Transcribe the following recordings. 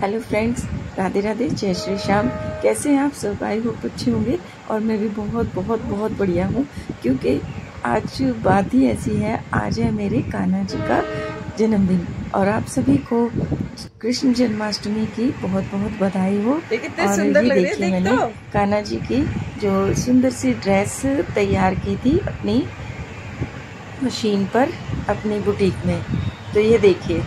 Hello friends, Radhe Radhe, जय श्री श्याम। कैसे हैं आप सब? आई होप अच्छे होंगे। और मैं भी बहुत बहुत बहुत बढ़िया हूँ, क्योंकि आज बात ही ऐसी है, आज है मेरे कान्हा जी का जन्मदिन और आप सभी को कृष्ण जन्माष्टमी की बहुत बहुत बधाई हो। और ये देखिए, मैंने कान्हा जी की जो सुंदर सी ड्रेस तैयार की थी अपनी मशीन पर, अपनी बुटीक में। तो ये देखिए,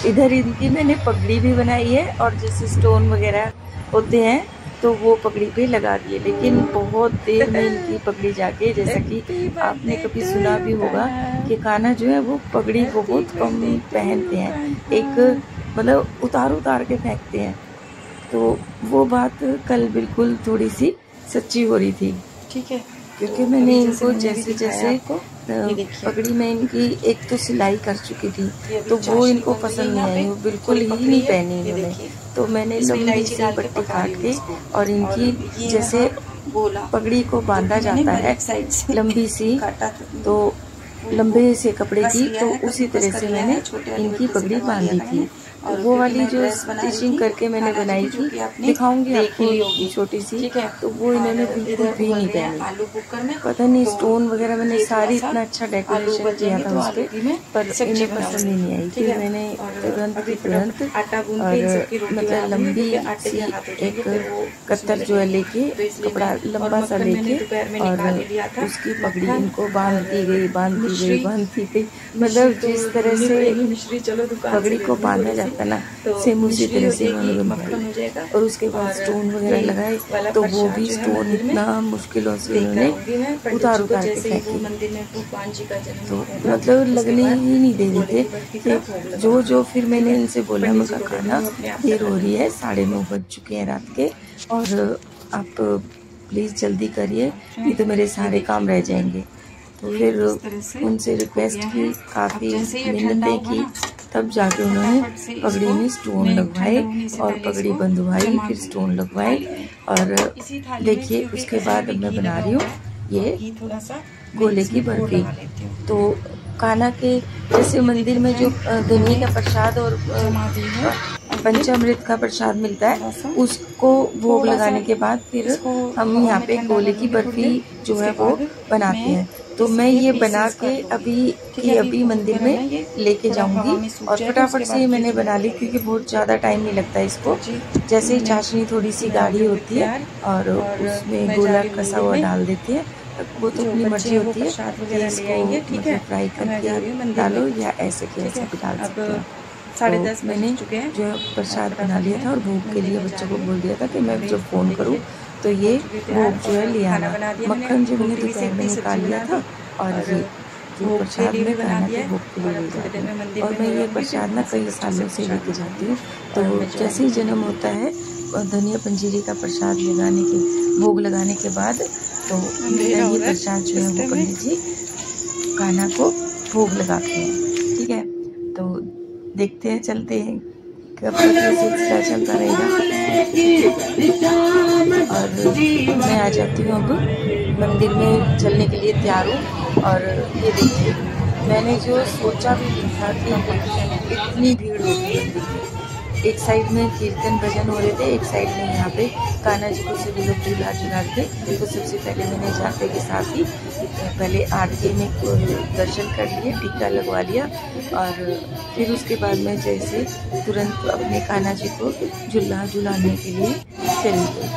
इधर इनकी मैंने पगड़ी भी बनाई है और जैसे स्टोन वगैरह होते हैं तो वो पगड़ी पे लगा दिए, लेकिन बहुत देर में इनकी पगड़ी जाके, जैसा कि आपने कभी सुना भी होगा कि कान्हा जो है वो पगड़ी बहुत कम पहनते हैं, एक मतलब उतार उतार के फेंकते हैं। तो वो बात कल बिल्कुल थोड़ी सी सच्ची हो रही थी, ठीक है, क्योंकि मैंने इनको जैसे जैसे पगड़ी में इनकी एक तो सिलाई कर चुकी थी, तो वो इनको पसंद नहीं आई, वो बिल्कुल ही नहीं पहनी इन्होंने। तो मैंने लंबी सी पट्टी काट के और इनकी जैसे पगड़ी को बांधा जाता है लंबी सी, तो लंबे से कपड़े की, तो उसी तरह से मैंने इनकी पगड़ी बांधी थी। वो वाली जो स्टिचिंग करके मैंने बनाई थी, दिखाऊंगी आपको, छोटी सी, तो वो इन्होंने बिल्कुल भी नहीं पहनी। पता नहीं स्टोन वगैरह मैंने सारी इतना अच्छा डेकोरेशन किया था उस पर इन्हें पसंद ही नहीं आई। फिर मैंने तुरंत और मतलब लंबी सी एक कत्तर जो है लेके, कपड़ा लंबा सा लेके और उसकी पगड़ी इनको बांधती गई, मतलब जिस तरह से पगड़ी को बांधा जाता है ना, सेम उसी तरह से इन्होंने बनाई। और उसके बाद स्टोन वगैरह लगाए, तो वो भी स्टोन इतना मुश्किलों से इन्होंने उतार के फेंके, तो मतलब लगने ही नहीं दे रहे थे। जो फिर मैंने इनसे बोला, मैं कहा खाना देर हो रही है, 9:30 बज चुके हैं रात के, और आप प्लीज़ जल्दी करिए, नहीं तो मेरे सारे काम रह जाएंगे। तो फिर उनसे रिक्वेस्ट की, काफ़ी मिन्नतें की, तब जाके उन्होंने पगड़ी में स्टोन लगवाए और पगड़ी बंधवाई, फिर स्टोन लगवाए। और देखिए, उसके बाद अब मैं बना रही हूँ ये गोले की बर्फी। तो कान्हा के जैसे मंदिर में जो धनिये का प्रसाद और पंचामृत का प्रसाद मिलता है, उसको भोग लगाने के बाद फिर हम यहाँ पे गोले की बर्फी जो है वो बनाते हैं। तो मैं ये बना के अभी मंदिर में लेके जाऊंगी, और फटाफट से मैंने बना ली, क्योंकि बहुत ज़्यादा टाइम नहीं लगता इसको। जैसे ही चाशनी थोड़ी सी गाढ़ी होती है और उसमें गोला कसा हुआ डाल देते हैं, वो तो अपनी मर्जी होती है कि इसको मतलब फ्राई करके डालो या ऐसे के ऐसे भी डाल सकते हो। 10:30 मैंने जो प्रसाद बना लिया था और भोग के लिए बच्चों को बोल दिया था कि मैं जब फ़ोन करूँ तो ये भोग जो है ले आना। मक्खन जो मैंने दोपहर में निकाल लिया था, और ये जो प्रसाद में कान्हा के भोग के लिए ले जाती हूँ। और मैं ये प्रसाद ना कई सालों से लेके जाती हूँ। तो जैसे ही जन्म होता है, धनिया पंजीरी का प्रसाद लगाने के भोग लगाने के बाद, तो मेरा ये प्रसाद जो है वो पंडित जी कान्हा को भोग लगाते हैं, ठीक है। तो देखते हैं, चलते हैं, कब तक ये सिलसिला चलता रहेगा। और मैं आ जाती हूँ अब मंदिर में चलने के लिए तैयार हूँ। और ये देखिए, मैंने जो सोचा भी नहीं था कि इतनी भीड़ होगी मंदिर में। एक साइड में कीर्तन भजन हो रहे थे, एक साइड में यहाँ पे कान्हा जी को सभी लोग झूला थे। तो सबसे पहले मैंने जाते के साथ ही पहले आरती में दर्शन कर लिए, टीका लगवा लिया, और फिर उसके बाद मैं जैसे तुरंत अपने कान्हा जी को झुलाने के लिए चली गई।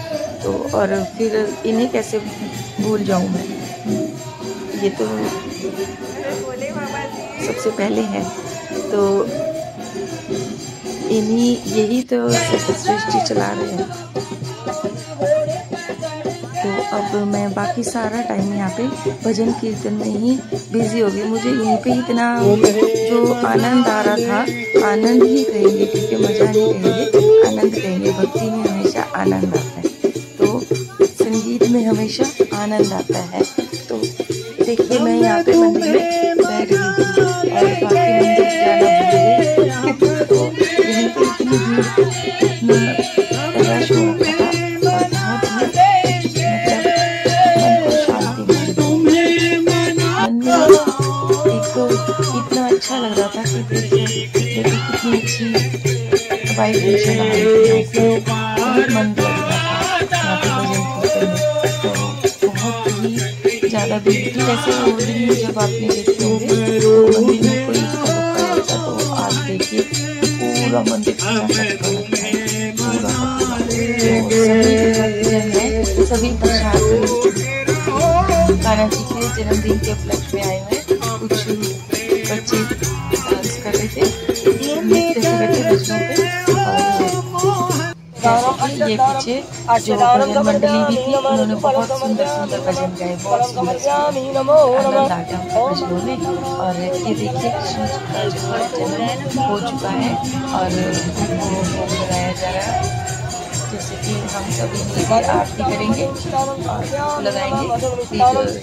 तो और फिर इन्हें कैसे भूल जाऊँ मैं, ये तो सबसे पहले है। तो यही तो सृष्टि चला रहे हैं। तो अब मैं बाकी सारा टाइम यहाँ पे भजन कीर्तन में ही बिजी हो गई। मुझे यहीं पे इतना जो आनंद आ रहा था, आनंद ही कहेंगे, क्योंकि मजा नहीं कहेंगे, आनंद कहेंगे। भक्ति में हमेशा आनंद आता है, तो संगीत में हमेशा आनंद आता है। तो देखिए, मैं यहाँ पे मंदिर में बैठ रही थी और बाकी मंदिर जाना भूल गई। तो यहीं पे इतनी भीड़, इतनी रश हो रहा था, और बहुत ही मतलब मन को शांति मिली। मन में एक तो इतना अच्छा लग रहा था कि देखिए कितनी अच्छी वाइब्रेशन आ रही थी, बहुत मन लग रहा था यहाँ पे भजन कीर्तन में। तो बहुत ही ज़्यादा भीड़ थी। वैसे वो दिन जब आपने देखे होंगे तो मंदिर में कोई भक्का होता, तो आज देखिए पूरा मंदिर खचाखच लगता है, पूरा तो सभी जन है, सभी प्रसाद कान्हा जी के जन्मदिन के उपलक्ष्य में आए हुए हैं। कुछ बच्चे डांस कर रहे थे, नृत्य कर रहे थे बच्चों पे। और ये पीछे जो भजन मंडली भी थी, उन्होंने बहुत सुंदर सुंदर भजन गाए, बहुत सुंदर आनंद आ गया भजनों में। और ये देखिए कृष्ण जी का जो जन्म हो चुका है और वो भोग लगाया जा रहा है। जैसे कि हम सभी मिलकर आरती करेंगे और लगाएंगे।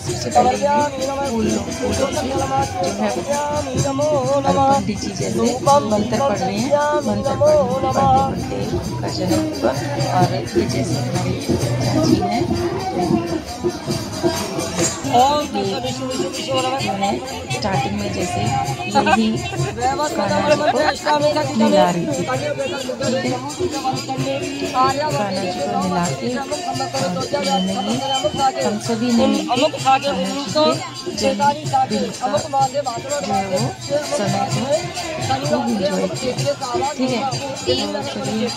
सबसे पहले फूलों से जो है पंडित जी जैसे मंत्र पढ़ रहे हैं, मंत्र पढ़ते पढ़ते उनका जन्म हुआ। और ये जैसे हमारी चाची हैं, स्टार्टिंग में जैसे यही कान्हा जी को मिला रही थी, कान्हा जी को मिला के हम सभी ने मिलकर कान्हा जी के जन्मदिन का जो है वो समय को खूब इंजॉय किया। ठीक है, तो चलिए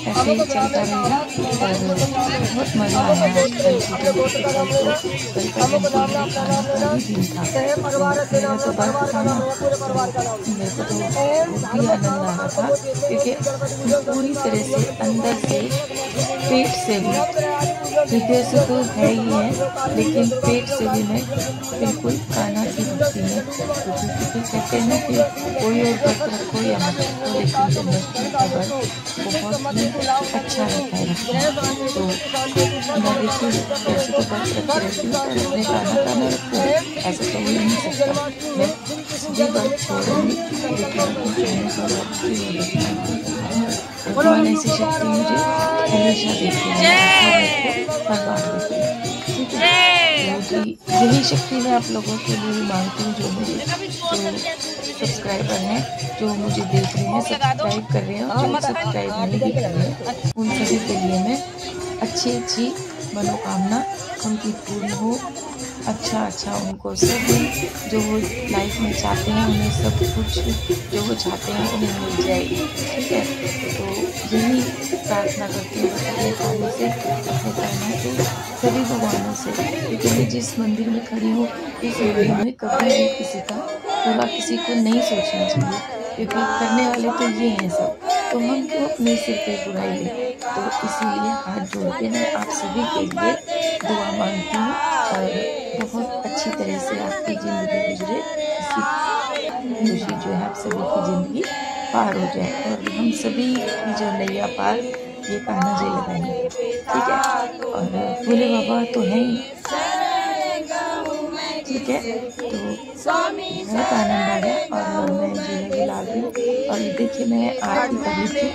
ऐसे ही चलता रहेगा और बहुत मज़ा आया। कल दिन था, मेरा तो बर्फ था ना, मेरे को तो बहुत ही आनंद आ रहा था, क्योंकि पूरी तरह से अंदर से पेट से भी, हृदय से तो है ही है, लेकिन पेट से भी मैं बिल्कुल कान्हा की भक्ति में, क्योंकि कहते हैं ना कि कोई और व्रत रखो या मत रखो, लेकिन जन्माष्टमी का व्रत बहुत ही अच्छा रहता है रखना। तो मैं देखिए वैसे तो व्रत रखते रहती हूँ, पर अपने कान्हा रखती हूँ, ऐसा तो हो नहीं सकता। मैं सभी व्रत छोड़ूंगी, लेकिन अपने का व्रत ही भगवान ऐसी शक्ति मुझे हमेशा देती है, हर बार देती है। ठीक है, तो जी यही शक्ति मैं आप लोगों के लिए मांगती हूँ, जो मुझे जो सब्सक्राइबर हैं, जो मुझे देख रहे हैं, सब्सक्राइब कर रहे हैं, और जो सब्सक्राइब नहीं भी कर रहे हैं, उन सभी के लिए मैं अच्छी मनोकामना उनकी पूर्ण हो, अच्छा उनको सब जो वो लाइफ में चाहते हैं, उन्हें सब कुछ जो वो चाहते हैं उन्हें मिल जाएगी। ठीक है, तो यही प्रार्थना करती हूँ अपने कानों से, अपने कान्हा से, सभी भगवानों से, क्योंकि मैं जिस मंदिर में खड़ी हूँ, इस मंदिर में कभी भी किसी का बुरा किसी को नहीं सोचना चाहिए, क्योंकि करने वाले तो ये हैं सब, तो हम क्यों अपने सिर पे बुराई लें। तो इसीलिए हाथ जोड़ के मैं आप सभी के लिए दुआ मांगती हूँ, और बहुत अच्छी तरह से आपकी ज़िंदगी गुजरे, इसी खुशी जो है आप सभी की ज़िंदगी पार हो जाए, और हम सभी जो नैया पार ये कान्हा जी लगाएंगे। ठीक है, और भोले बाबा तो हैं ही। ठीक है, तो बहुत आनंद आ गया और मैं झूला झुला गई। और देखिए मैं आरती कर रही थी,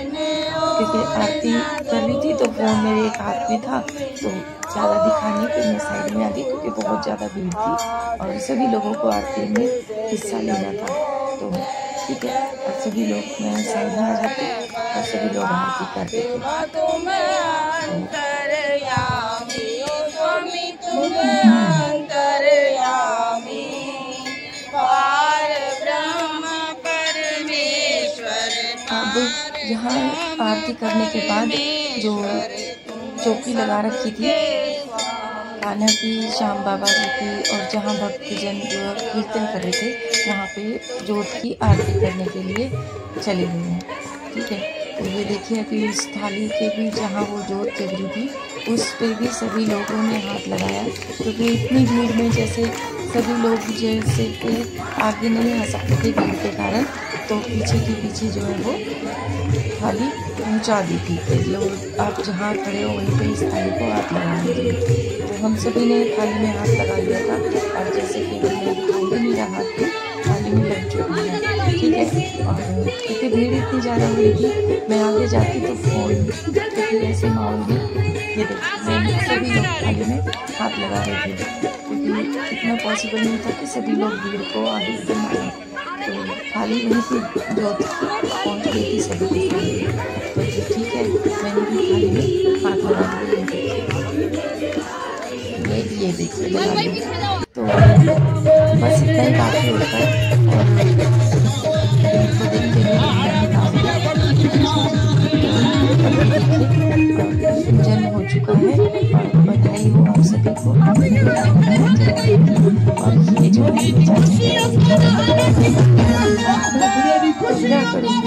क्योंकि आरती कर रही थी तो फोन मेरे एक हाथ में था, तो ज़्यादा दिखा नहीं, फिर मैं साइड में आ गई, क्योंकि बहुत ज़्यादा भीड़ थी और सभी लोगों को आरती में हिस्सा लेना था। तो ठीक है, और सभी लोग, मैं साइड में आ जाती और सभी लोग आरती करते थे। अब यहाँ आरती करने के बाद जो चौकी लगा रखी थी कान्हा की, श्याम बाबा जी की, और जहाँ भक्तजन जो कीर्तन कर रहे थे, वहाँ पे जोत की आरती करने के लिए चले गए हैं। ठीक है, तो ये देखिए अभी इस थाली के भी जहाँ वो जोत जग रही थी, उस पर भी सभी लोगों ने हाथ लगाया, क्योंकि इतनी भीड़ में जैसे सभी लोग जैसे कि आगे नहीं आ सकते थे भीड़ के कारण, तो पीछे के पीछे जो है वो थाली पहुंचा दी थी कि लोग आप जहाँ खड़े हो वहीं पे इस थाली को हाथ लगा दीजिए। तो हम सभी ने थाली में हाथ लगा दिया था, और जैसे कि हमने दिखाई नहीं रहा हाथ थाली में लग चुकी है। ठीक है, और क्योंकि भीड़ इतनी ज़्यादा हुई थी, मैं आगे जाती तो फोन, क्योंकि ऐसे माहौल में ये देखिए मैं सभी लोग थाली में हाथ लगा रहे थे, क्योंकि इतना पॉसिबल नहीं था कि सभी लोग भीड़ को आगे बढ़ाएं। खाली वहीं पे जोत पहुँच गई थी सभी के साथ। तो ठीक है, मैंने भी थाली में हाथ लगा दिया। ये देखिए लगा दिया। तो बस इतना ही काफ़ी होता है। और इनको देखते पूजन हो चुका है और बधाई हो आप सभी को। और ये जो क्या करूँगी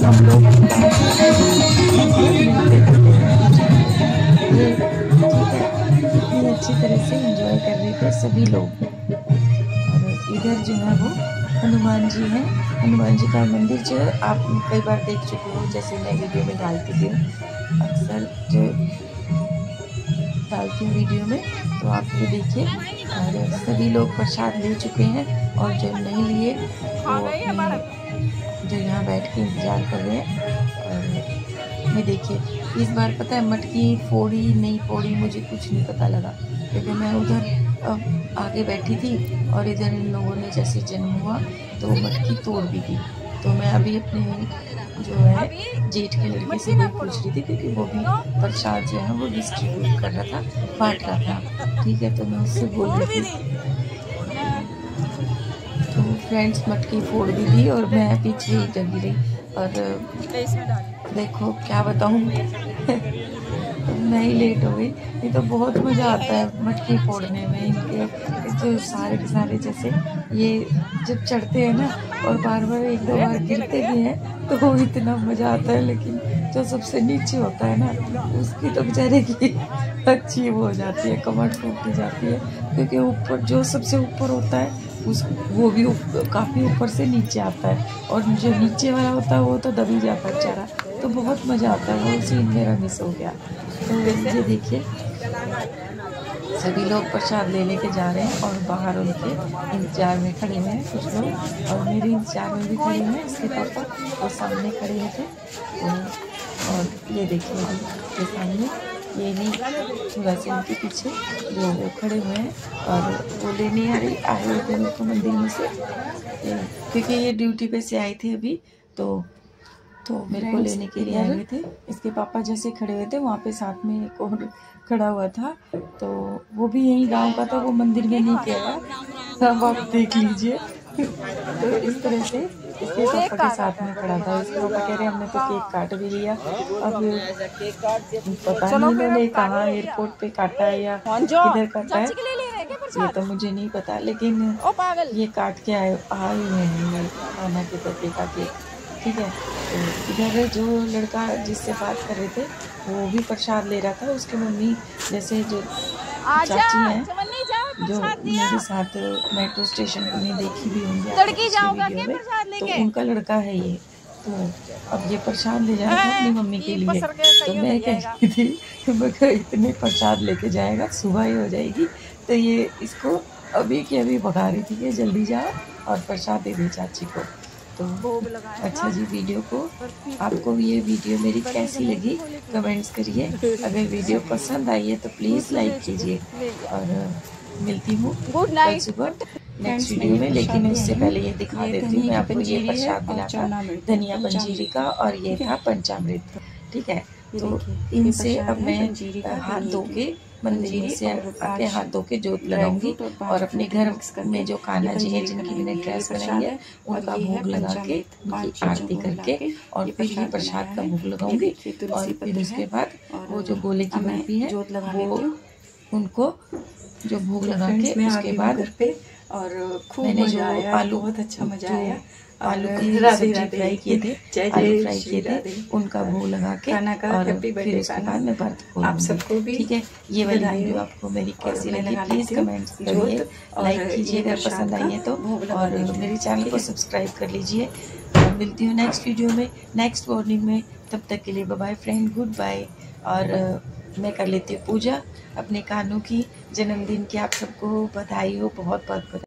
हम लोग इतनी अच्छी तरह से एंजॉय कर रहे थे सभी लोग। और इधर जो है वो हनुमान जी हैं। हनुमान जी का मंदिर जो है आप कई बार देख चुके हो, जैसे मैं वीडियो में डालती थी अक्सर, जो डालती हूँ वीडियो में, तो आप ये देखिए। और सभी लोग प्रसाद ले चुके हैं और जो नहीं लिए वो जो यहाँ बैठ के इंतज़ार कर रहे हैं। और मैं देखिए इस बार पता है मटकी फोड़ी नहीं फोड़ी मुझे कुछ नहीं पता लगा, क्योंकि मैं उधर आगे बैठी थी और इधर इन लोगों ने जैसे जन्म हुआ तो मटकी तोड़ भी दी। तो मैं अभी अपने जो है जेठ के लड़के से भी पूछ रही थी, क्योंकि वो भी प्रसाद जो है वो डिस्ट्रीब्यूट कर रहा था, बांट रहा था। ठीक है, तो मैं उससे बोल रही थी। तो फ्रेंड्स मटकी फोड़ भी दी और मैं पीछे ही लगी रही। और देखो क्या बताऊँ मैं ही लेट हो गई। ये तो बहुत मज़ा आता है मटकी फोड़ने में। इनके जो सारे के सारे जैसे ये जब चढ़ते हैं ना और बार बार एक दो बार गिरते भी हैं तो वो इतना मज़ा आता है। लेकिन जो सबसे नीचे होता है ना उसकी तो बेचारे की अच्छी वो हो जाती है, कमर टूट जाती है, क्योंकि ऊपर जो सबसे ऊपर होता है वो भी काफ़ी ऊपर से नीचे आता है और जो नीचे वाला होता है वो तो दबी जाता है बेचारा। तो बहुत मज़ा आता है, वो सीन मेरा मिस हो गया। तो ये देखिए सभी लोग प्रसाद लेने के जा रहे हैं और बाहर उनके इंतजार में खड़े हुए हैं कुछ लोग, और मेरे इंतजार में भी खड़े हुए हैं। इसके पापा वो सामने खड़े हुए थे। और ये देखिए ये सामने ये नहीं थोड़ा सा उनके पीछे जो वो खड़े हुए हैं और वो लेने आए हुए थे उनको मंदिर में से, क्योंकि ये ड्यूटी पे से आई थी अभी। तो मेरे को लेने के लिए आए हुए थे। इसके पापा जैसे खड़े हुए थे वहाँ पे साथ में एक और खड़ा हुआ था, तो वो भी यही गांव का था, वो मंदिर में नहीं गया। सब आप देख लीजिए। तो इस तरह से इसके पापा के साथ में खड़ा था। इसके पापा कह रहे हमने तो केक काट भी लिया, अब पता नहीं मैंने कहाँ एयरपोर्ट पे काटा है या किधर काटा है ये तो मुझे नहीं पता, लेकिन ये काट के आए हुए हैं खाना के पत्ते का केक। ठीक है, तो इधर जो लड़का जिससे बात कर रहे थे वो भी प्रसाद ले रहा था। उसकी मम्मी जैसे जो चाची हैं जो मेरे साथ मेट्रो स्टेशन पर नहीं देखी भी होंगी वीडियो में, तो उनका लड़का है ये। तो अब ये प्रसाद ले जाएगा अपनी मम्मी के लिए। तो मैं कह रही थी मैं इतने प्रसाद लेके जाएगा सुबह ही हो जाएगी, तो ये इसको अभी की अभी भगा रही थी कि जल्दी जाओ और प्रसाद दे दे चाची को। तो अच्छा जी, वीडियो को आपको ये वीडियो मेरी कैसी लगी कमेंट्स करिए। अगर वीडियो पसंद आई है तो प्लीज़ लाइक कीजिए। और मिलती हूँ कल सुबह नेक्स्ट वीडियो में, लेकिन उससे पहले ये दिखा देती हूँ मैं आपको। ये प्रसाद मिला था धनिया पंजीरी का और ये था पंचामृत। ठीक है, तो इनसे अब मैं हाथ धो के मंदिर में से आके हाथ धो के जोत लगाऊंगी और अपने घर में जो कान्हा जी हैं जिनकी मैंने ड्रेस बनाई है उनका भोग लगा के उनकी आरती करके और फिर ही प्रसाद का भोग लगाऊंगी। और फिर उसके बाद वो जो गोले की बर्फी है वो उनको जो भोग लगा के उसके बाद और खूब मैंने जो आलू बहुत अच्छा मजा आया। आलू की सब्जी फ्राई किए थे, आलू फ्राई किए थे, उनका भोग लगा के और फिर उसके बाद मैं व्रत खोलूंगी। आप सबको भी ठीक है, ये वाली वीडियो आपको मेरी कैसी लगी प्लीज़ कमेंट्स करिए, लाइक कीजिए अगर पसंद आई है तो, और मेरे चैनल को सब्सक्राइब कर लीजिए। मिलती हूँ नेक्स्ट वीडियो में, नेक्स्ट मॉर्निंग में। तब तक के लिए bye bye friend, goodbye. और मैं कर लेती हूँ पूजा अपने कान्हू की जन्मदिन की। आप सबको बधाई हो, बहुत बहुत बधाई।